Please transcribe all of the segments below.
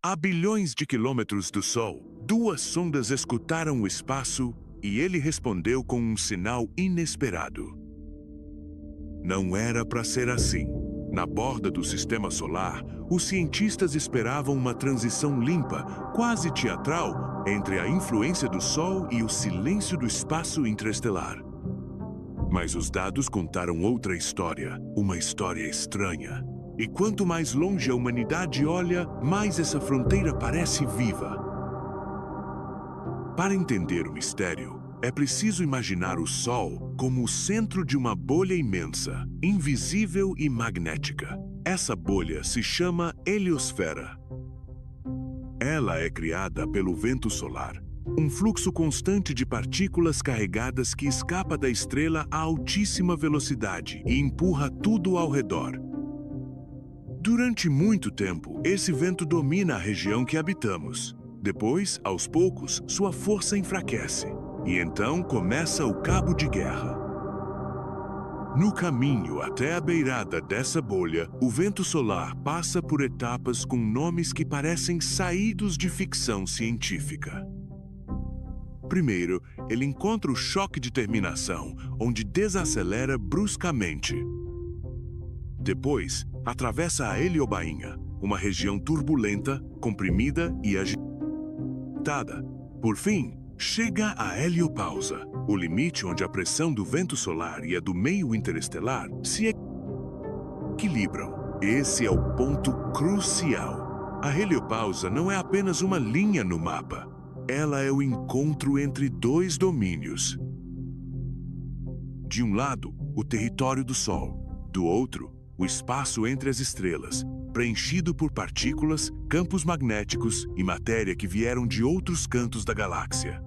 A bilhões de quilômetros do Sol, duas sondas escutaram o espaço e ele respondeu com um sinal inesperado. Não era para ser assim. Na borda do Sistema Solar, os cientistas esperavam uma transição limpa, quase teatral, entre a influência do Sol e o silêncio do espaço interestelar. Mas os dados contaram outra história, uma história estranha. E quanto mais longe a humanidade olha, mais essa fronteira parece viva. Para entender o mistério, é preciso imaginar o Sol como o centro de uma bolha imensa, invisível e magnética. Essa bolha se chama heliosfera. Ela é criada pelo vento solar, um fluxo constante de partículas carregadas que escapa da estrela a altíssima velocidade e empurra tudo ao redor. Durante muito tempo, esse vento domina a região que habitamos. Depois, aos poucos, sua força enfraquece. E então começa o cabo de guerra. No caminho até a beirada dessa bolha, o vento solar passa por etapas com nomes que parecem saídos de ficção científica. Primeiro, ele encontra o choque de terminação, onde desacelera bruscamente. Depois, atravessa a heliobainha, uma região turbulenta, comprimida e agitada. Por fim, chega a heliopausa, o limite onde a pressão do vento solar e a do meio interestelar se equilibram. Esse é o ponto crucial. A heliopausa não é apenas uma linha no mapa. Ela é o encontro entre dois domínios. De um lado, o território do Sol. Do outro, o espaço entre as estrelas, preenchido por partículas, campos magnéticos e matéria que vieram de outros cantos da galáxia.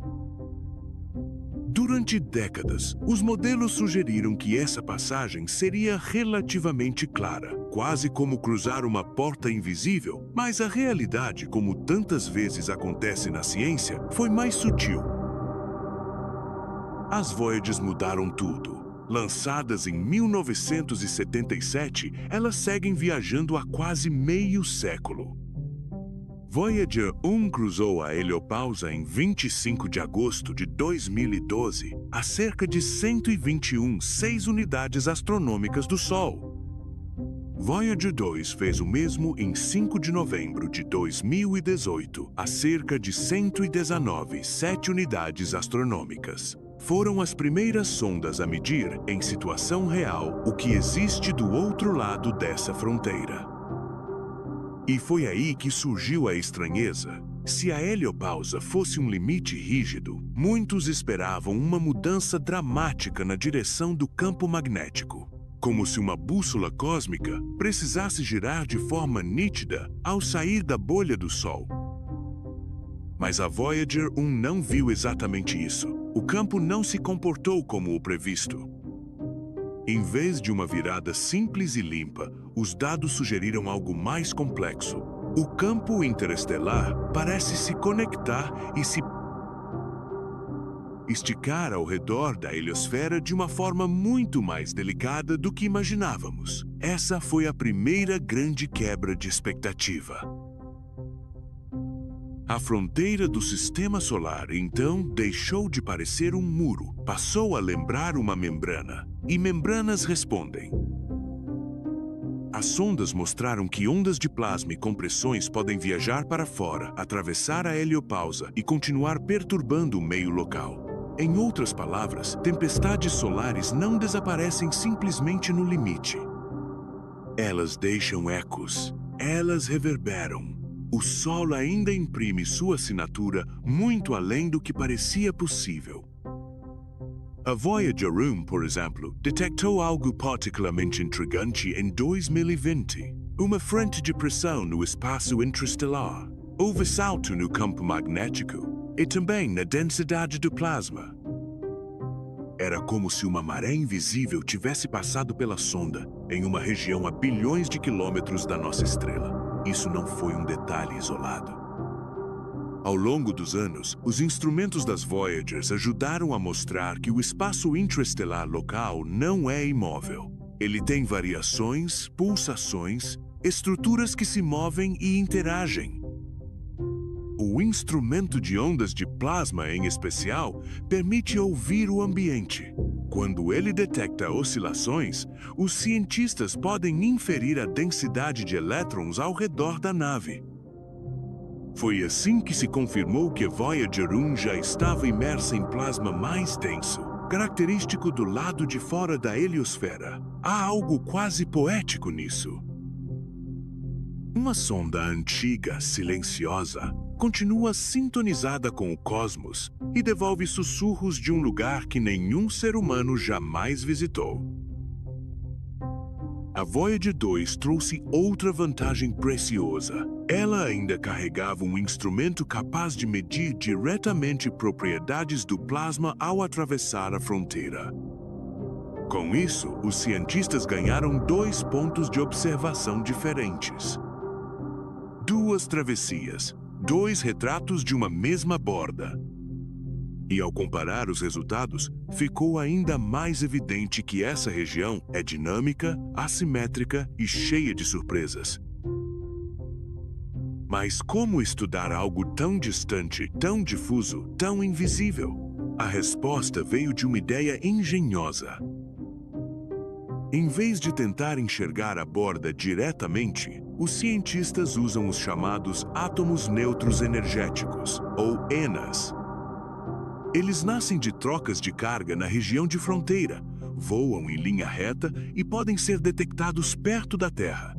Durante décadas, os modelos sugeriram que essa passagem seria relativamente clara, quase como cruzar uma porta invisível, mas a realidade, como tantas vezes acontece na ciência, foi mais sutil. As Voyagers mudaram tudo. Lançadas em 1977, elas seguem viajando há quase meio século. Voyager 1 cruzou a heliopausa em 25 de agosto de 2012, a cerca de 121,6 unidades astronômicas do Sol. Voyager 2 fez o mesmo em 5 de novembro de 2018, a cerca de 119,7 unidades astronômicas. Foram as primeiras sondas a medir, em situação real, o que existe do outro lado dessa fronteira. E foi aí que surgiu a estranheza. Se a heliopausa fosse um limite rígido, muitos esperavam uma mudança dramática na direção do campo magnético. Como se uma bússola cósmica precisasse girar de forma nítida ao sair da bolha do Sol. Mas a Voyager 1 não viu exatamente isso. O campo não se comportou como o previsto. Em vez de uma virada simples e limpa, os dados sugeriram algo mais complexo. O campo interestelar parece se conectar e se esticar ao redor da heliosfera de uma forma muito mais delicada do que imaginávamos. Essa foi a primeira grande quebra de expectativa. A fronteira do Sistema Solar, então, deixou de parecer um muro, passou a lembrar uma membrana. E membranas respondem. As sondas mostraram que ondas de plasma e compressões podem viajar para fora, atravessar a heliopausa e continuar perturbando o meio local. Em outras palavras, tempestades solares não desaparecem simplesmente no limite. Elas deixam ecos, elas reverberam. O Sol ainda imprime sua assinatura muito além do que parecia possível. A Voyager 1, por exemplo, detectou algo particularmente intrigante em 2020. Uma frente de pressão no espaço interestelar. Houve salto no campo magnético e também na densidade do plasma. Era como se uma maré invisível tivesse passado pela sonda em uma região a bilhões de quilômetros da nossa estrela. Isso não foi um detalhe isolado. Ao longo dos anos, os instrumentos das Voyagers ajudaram a mostrar que o espaço interestelar local não é imóvel. Ele tem variações, pulsações, estruturas que se movem e interagem. O instrumento de ondas de plasma, em especial, permite ouvir o ambiente. Quando ele detecta oscilações, os cientistas podem inferir a densidade de elétrons ao redor da nave. Foi assim que se confirmou que Voyager 1 já estava imersa em plasma mais denso, característico do lado de fora da heliosfera. Há algo quase poético nisso. Uma sonda antiga, silenciosa, continua sintonizada com o cosmos e devolve sussurros de um lugar que nenhum ser humano jamais visitou. A Voyager 2 trouxe outra vantagem preciosa. Ela ainda carregava um instrumento capaz de medir diretamente propriedades do plasma ao atravessar a fronteira. Com isso, os cientistas ganharam 2 pontos de observação diferentes. 2 travessias, 2 retratos de uma mesma borda. E ao comparar os resultados, ficou ainda mais evidente que essa região é dinâmica, assimétrica e cheia de surpresas. Mas como estudar algo tão distante, tão difuso, tão invisível? A resposta veio de uma ideia engenhosa. Em vez de tentar enxergar a borda diretamente, os cientistas usam os chamados átomos neutros energéticos, ou ENAs. Eles nascem de trocas de carga na região de fronteira, voam em linha reta e podem ser detectados perto da Terra.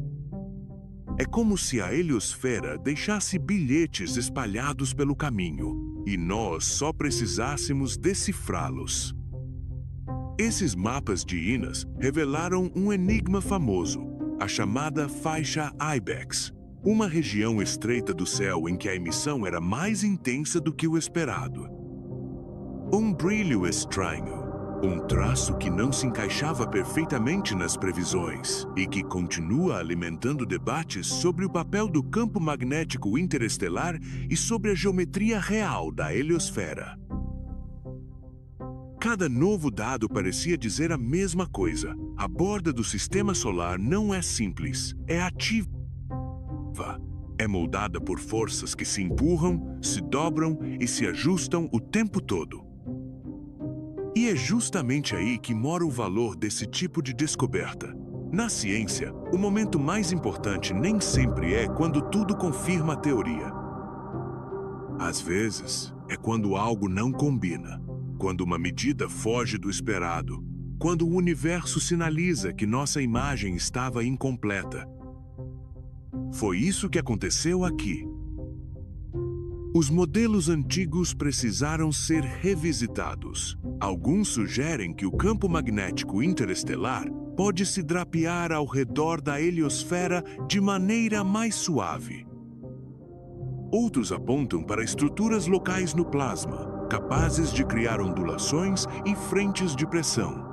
É como se a heliosfera deixasse bilhetes espalhados pelo caminho, e nós só precisássemos decifrá-los. Esses mapas de INAs revelaram um enigma famoso, a chamada faixa IBEX, uma região estreita do céu em que a emissão era mais intensa do que o esperado. Um brilho estranho, um traço que não se encaixava perfeitamente nas previsões e que continua alimentando debates sobre o papel do campo magnético interestelar e sobre a geometria real da heliosfera. Cada novo dado parecia dizer a mesma coisa. A borda do sistema solar não é simples, é ativa. É moldada por forças que se empurram, se dobram e se ajustam o tempo todo. E é justamente aí que mora o valor desse tipo de descoberta. Na ciência, o momento mais importante nem sempre é quando tudo confirma a teoria. Às vezes, é quando algo não combina. Quando uma medida foge do esperado, quando o universo sinaliza que nossa imagem estava incompleta. Foi isso que aconteceu aqui. Os modelos antigos precisaram ser revisitados. Alguns sugerem que o campo magnético interestelar pode se drapear ao redor da heliosfera de maneira mais suave. Outros apontam para estruturas locais no plasma, capazes de criar ondulações e frentes de pressão.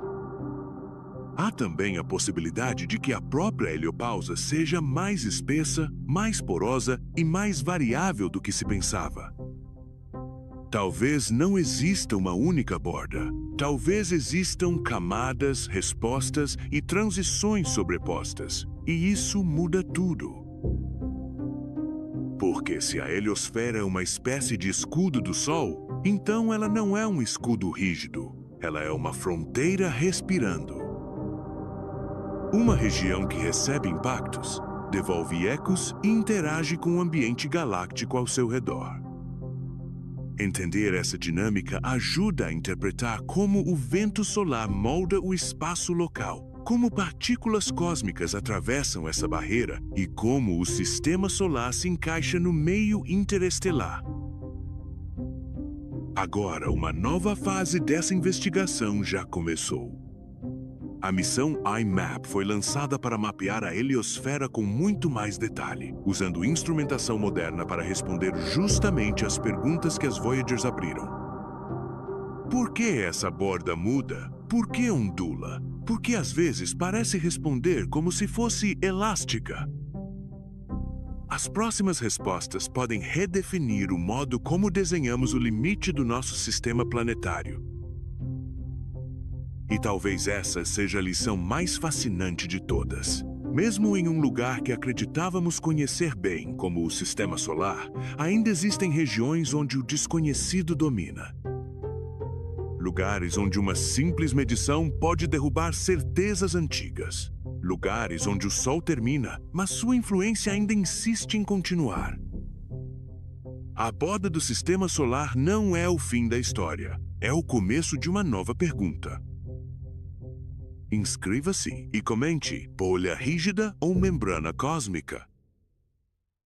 Há também a possibilidade de que a própria heliopausa seja mais espessa, mais porosa e mais variável do que se pensava. Talvez não exista uma única borda. Talvez existam camadas, respostas e transições sobrepostas. E isso muda tudo. Porque se a heliosfera é uma espécie de escudo do Sol, então ela não é um escudo rígido, ela é uma fronteira respirando. Uma região que recebe impactos, devolve ecos e interage com o ambiente galáctico ao seu redor. Entender essa dinâmica ajuda a interpretar como o vento solar molda o espaço local, como partículas cósmicas atravessam essa barreira e como o sistema solar se encaixa no meio interestelar. Agora, uma nova fase dessa investigação já começou. A missão IMAP foi lançada para mapear a heliosfera com muito mais detalhe, usando instrumentação moderna para responder justamente às perguntas que as Voyagers abriram. Por que essa borda muda? Por que ondula? Por que às vezes parece responder como se fosse elástica? As próximas respostas podem redefinir o modo como desenhamos o limite do nosso sistema planetário. E talvez essa seja a lição mais fascinante de todas. Mesmo em um lugar que acreditávamos conhecer bem, como o Sistema Solar, ainda existem regiões onde o desconhecido domina. Lugares onde uma simples medição pode derrubar certezas antigas. Lugares onde o Sol termina, mas sua influência ainda insiste em continuar. A borda do Sistema Solar não é o fim da história. É o começo de uma nova pergunta. Inscreva-se e comente: bolha rígida ou membrana cósmica?